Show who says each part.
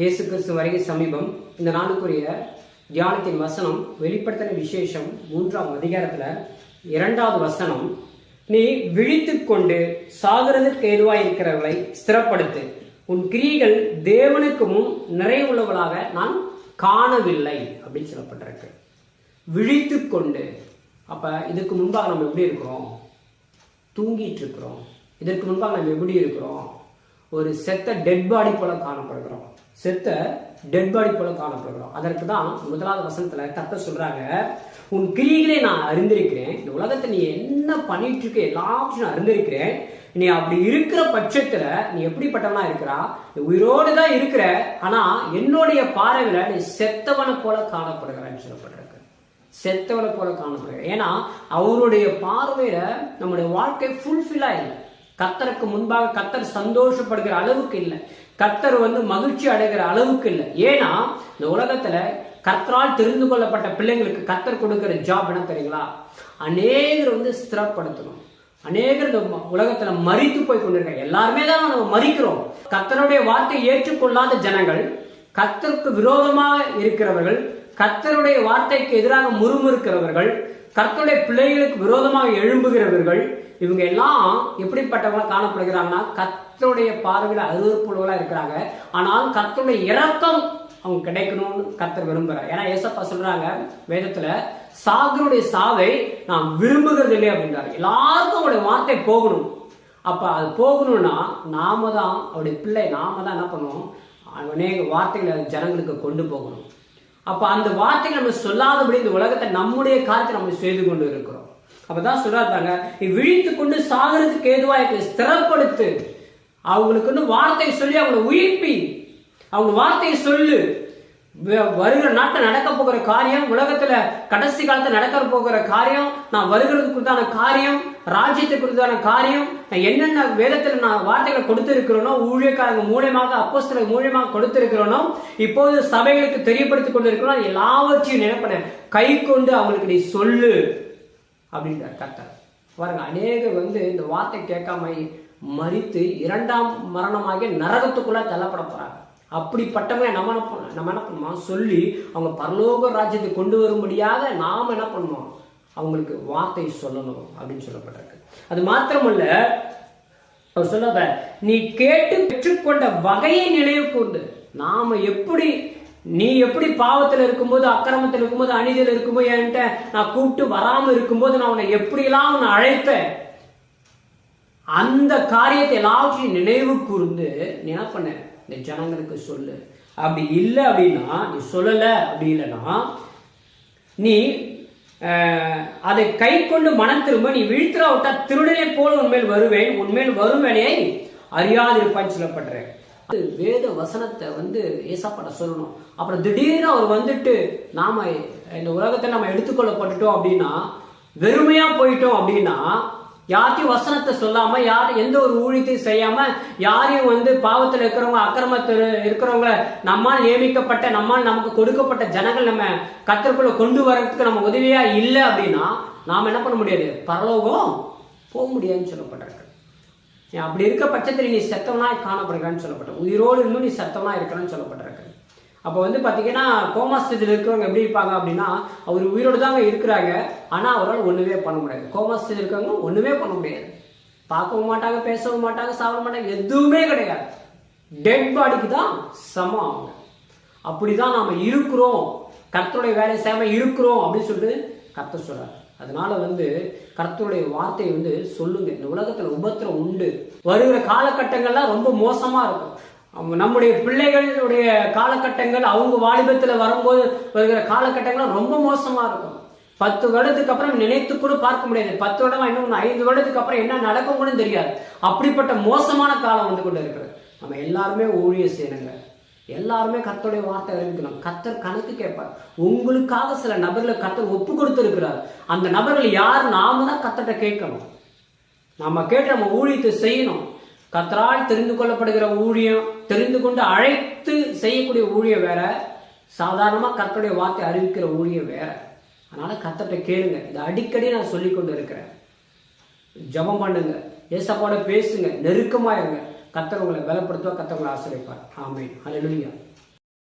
Speaker 1: இயேசு கிறிஸ்து வருகை சமீபம். இந்த நாளுக்குரிய தியானத்தின் வசனம் வெளிப்படுத்தின விசேஷம் 3ஆம் அதிகாரத்துல 2வது வசனம். நீ விழித்துக் கொண்டு சாகிறதுக்கு ஏதுவாய் இருக்கிறவர்களை ஸ்திரப்படுத்து, உன் கிரியைகள் தேவனுக்கு முன் நிறைவுள்ளவளாக நான் காணவில்லை அப்படின்னு சொல்லப்பட்டிருக்கு. விழித்துக் கொண்டு. அப்ப இதுக்கு முன்பாக நம்ம எப்படி இருக்கிறோம்? தூங்கிட்டு இருக்கிறோம். இதற்கு முன்பாக நம்ம எப்படி இருக்கிறோம்? ஒரு செத்த டெட் பாடி போல காணப்படுகிறோம். செத்த டெட் பாடி போல காணப்படுகிறோம். அதற்கு தான் 1வது வசனத்துல கர்த்தர் சொல்றாங்க, உன் கிரியைகளை நான் அறிந்திருக்கிறேன், இந்த உலகத்தை நீ என்ன பண்ணிட்டு இருக்க எல்லாத்தையும் நான் அறிந்திருக்கிறேன். நீ அப்படி இருக்கிற பட்சத்துல நீ எப்படிப்பட்டவனா இருக்கிறா? நீ உயிரோடு தான் இருக்கிற, ஆனா என்னுடைய பார்வையில நீ செத்தவனை போல காணப்படுகிறான்னு சொல்லப்படுற. செத்தவனை போல காணப்படுகிற. ஏன்னா அவருடைய பார்வையில நம்முடைய வாழ்க்கை ஃபுல்ஃபில்லா இல்லை. கர்த்தருக்கு முன்பாக கர்த்தர் சந்தோஷப்படுகிற அளவுக்கு இல்லை. கர்த்தர் மகிழ்ச்சி அடைகிற அளவுக்கு இல்லை. ஏன்னா இந்த உலகத்துல கர்த்தரால் தெரிந்து கொள்ளப்பட்ட பிள்ளைங்களுக்கு கர்த்தர் கொடுக்கிற ஜாப் என்ன தெரியுங்களா? அநேகர் ஸ்திரப்படுத்தணும். அநேகர் இந்த உலகத்துல மரித்து போய் கொண்டிருக்காங்க. எல்லாருமே தான் நம்ம மரிக்கிறோம். கர்த்தருடைய வார்த்தையை ஏற்றுக்கொள்ளாத ஜனங்கள், கர்த்தருக்கு விரோதமாக இருக்கிறவர்கள், கர்த்தருடைய வார்த்தைக்கு எதிராக முறுமுறுக்கிறவர்கள், கர்த்தருடைய பிள்ளைகளுக்கு விரோதமாக எழும்புகிறவர்கள், இவங்க எல்லாம் எப்படிப்பட்டவங்களா காணப்படுகிறாங்கன்னா கர்த்தருடைய பார்வையில அருவருப்புள்ளவங்களா இருக்கிறாங்க. ஆனால் கர்த்தருடைய இரக்கம் அவங்க கிடைக்கணும்னு கர்த்தர் விரும்புறார். ஏன்னா ஏசப்பா சொல்றாங்க வேதத்துல, சாகருடைய சாவை நான் விரும்புகிறது இல்லை அப்படின்றாரு. எல்லாருக்கும் அவருடைய வார்த்தை போகணும். அப்ப அது போகணும்னா நாம தான் அவருடைய பிள்ளை, நாம தான் என்ன பண்ணுவோம்? அநேக வார்த்தைகளை ஜனங்களுக்கு கொண்டு போகணும். அப்ப அந்த வார்த்தைகள் நம்ம சொல்லாதபடி இந்த உலகத்தை நம்முடைய காரியத்தை நம்ம செய்து கொண்டு இருக்கிறோம். அப்பதான் சொல்றாங்க, நீ விழித்து கொண்டு சாகிறதுக்கு ஏதுவா ஸ்திரப்படுத்து. அவங்களுக்கு வார்த்தை சொல்லி அவங்களை உயிர்ப்பி, அவங்க வார்த்தையை சொல்லு. வருகிற நாட்டில் நடக்க போகிற காரியம், உலகத்துல கடைசி காலத்துல நடக்க போகிற காரியம், நான் வருகிறதுக்கு குறித்தான காரியம், ராஜ்யத்துக்கு குறித்தான காரியம், நான் என்னென்ன வேதத்துல நான் வார்த்தைகளை கொடுத்திருக்கிறோனோ, ஊழியக்காரங்க மூலியமாக, அப்போஸ்தலர் மூலியமாக கொடுத்திருக்கிறோனோ, இப்போது சபைகளுக்கு தெரியப்படுத்திக் கொண்டிருக்கிறோம், எல்லாவற்றையும் நினைப்பன கை கொண்டு அவங்களுக்கு நீ சொல்லு அப்படின்றார் கர்த்தர். பாருங்க, அநேகர் இந்த வார்த்தை கேட்காம மரித்து 2ஆம் மரணமாகிய நரகத்துக்குள்ள தள்ளப்பட போறாங்க. அப்படிப்பட்டவங்க நம்ம என்ன பண்ணுவோம்? சொல்லி அவங்க பரலோக ராஜ்யத்தை கொண்டு வரும்படியாக நாம என்ன பண்ணுவோம்? அவங்களுக்கு வார்த்தை சொல்லணும் அப்படின்னு சொல்லப்பட்டிருக்கு. அது மாத்திரமல்ல, அவர் சொல்ல, நீ கேட்டு பெற்றுக்கொண்ட வகையை நினைவு கூர்ந்து. நாம எப்படி, நீ எப்படி பாவத்தில் இருக்கும்போது, அக்கிரமத்தில் இருக்கும்போது, அநீதியில் இருக்கும்போது, என்கிட்ட நான் கூப்பிட்டு வராம இருக்கும்போது நான் உன்னை எப்படியெல்லாம் உன்னை அழைத்தேன், அந்த காரியத்தை எல்லாவற்றையும் நினைவு கூர்ந்து நீ என்ன பண்ண? இந்த ஜனங்களுக்கு சொல்லு. அப்படி இல்லை அப்படின்னா, நீ சொல்லல அப்படி இல்லைன்னா, நீ அதை கை கொண்டு மனம் திரும்ப, நீ விழித்திரா விட்டா திருடனை போல உன்மேல் வருவேன், உன்மேல் வரும் வேலையை அறியாதிருப்பான்னு சொல்லப்படுற. வேத வசனத்தை ஏசப்பட சொல்லணும். அப்புறம் திடீர்னு அவர் நாம இந்த உலகத்தை நம்ம எடுத்துக்கொள்ளப்பட்டுட்டோம் அப்படின்னா, வெறுமையா போயிட்டோம் அப்படின்னா, யார்ட்டையும் வசனத்தை சொல்லாம, யாரும் எந்த ஒரு ஊழியத்தையும் செய்யாம, யாரையும் பாவத்தில் இருக்கிறவங்க, அக்கிரமத்தில் இருக்கிறவங்க, நம்மால் நியமிக்கப்பட்ட, நம்மால் நமக்கு கொடுக்கப்பட்ட ஜனங்கள் நம்ம கர்த்தருக்குள்ள கொண்டு வரதுக்கு நம்ம உதவியா இல்லை அப்படின்னா, நாம என்ன பண்ண முடியாது? பரலோகம் போக முடியாதுன்னு சொல்லப்பட்டிருக்கு. அப்படி இருக்க பட்சத்தில் நீ செத்தவனா காணப்படுகிறான்னு சொல்லப்பட்ட, உயிரோடு இன்னும் நீ செத்தவனா இருக்கணும்னு சொல்லப்பட்டிருக்கு. அப்போ பாத்தீங்கன்னா கோமா ஸ்டேஜில் இருக்கிறவங்க எப்படி இருப்பாங்க அப்படின்னா, அவர் உயிரோடு தாங்க இருக்கிறாங்க, ஆனா அவரால் ஒண்ணுமே பண்ண முடியாது. கோமா ஸ்டேஜ் இருக்கிறவங்க ஒண்ணுமே பண்ண முடியாது. பார்க்கவும் மாட்டாங்க, பேசவும் மாட்டாங்க, சாப்பிட மாட்டாங்க, எதுவுமே கிடையாது. டெட் பாடிக்கு தான் சமம் அவங்க. அப்படிதான் நாம இருக்கிறோம், கர்த்தருடைய வேலை செய்யாம இருக்கிறோம் அப்படின்னு சொல்லிட்டு கர்த்தர் சொல்றாரு. அதனால கர்த்தருடைய வார்த்தையை சொல்லுங்க. இந்த உலகத்துல உபத்திரம் உண்டு. வருகிற காலகட்டங்கள்லாம் ரொம்ப மோசமா இருக்கும். நம்முடைய பிள்ளைகளுடைய காலகட்டங்கள், அவங்க வாலிபத்துல வரும்போது வருகிற காலகட்டங்கள் ரொம்ப மோசமா இருக்கும். 10 வருடத்துக்கு அப்புறம் நினைத்து கூட பார்க்க முடியாது. 10 வருடமா, இன்னும் 5 வருடத்துக்கு அப்புறம் என்ன நடக்கும் கூட தெரியாது. அப்படிப்பட்ட மோசமான காலம் கொண்டு இருக்கிறது. நம்ம எல்லாருமே ஊழியம் செய்யணுங்க. எல்லாருமே கர்த்தருடைய வார்த்தை அறிவிக்கணும். கர்த்தர் கணக்கு கேட்பார். உங்களுக்காக சில நபர்களை கர்த்தர் ஒப்பு கொடுத்திருக்கிறார். அந்த நபர்கள் யார்? நாம தான் கர்த்தர்ட்ட கேட்கணும். நம்ம கேட்டு நம்ம ஊழியத்தை செய்யணும். கர்த்தரால் தெரிந்து கொள்ளப்படுகிற ஊழியம், தெரிந்து கொண்டு அழைத்து செய்யக்கூடிய ஊழியம் வேற, சாதாரணமா கர்த்தருடைய வார்த்தை அறிவிக்கிற ஊழியம் வேற. அதனால கர்த்தர்ட்ட கேளுங்க. இதை அடிக்கடி நான் சொல்லி கொண்டு இருக்கிறேன். ஜெபம் பண்ணுங்க, ஏசப்பாவோட பேசுங்க, நெருக்கமா இருங்க. கர்த்தர் உங்களை பலப்படுத்துவா, கர்த்தர் உங்களை ஆசீர்வதிப்பார். ஆமென். ஹல்லேலூயா.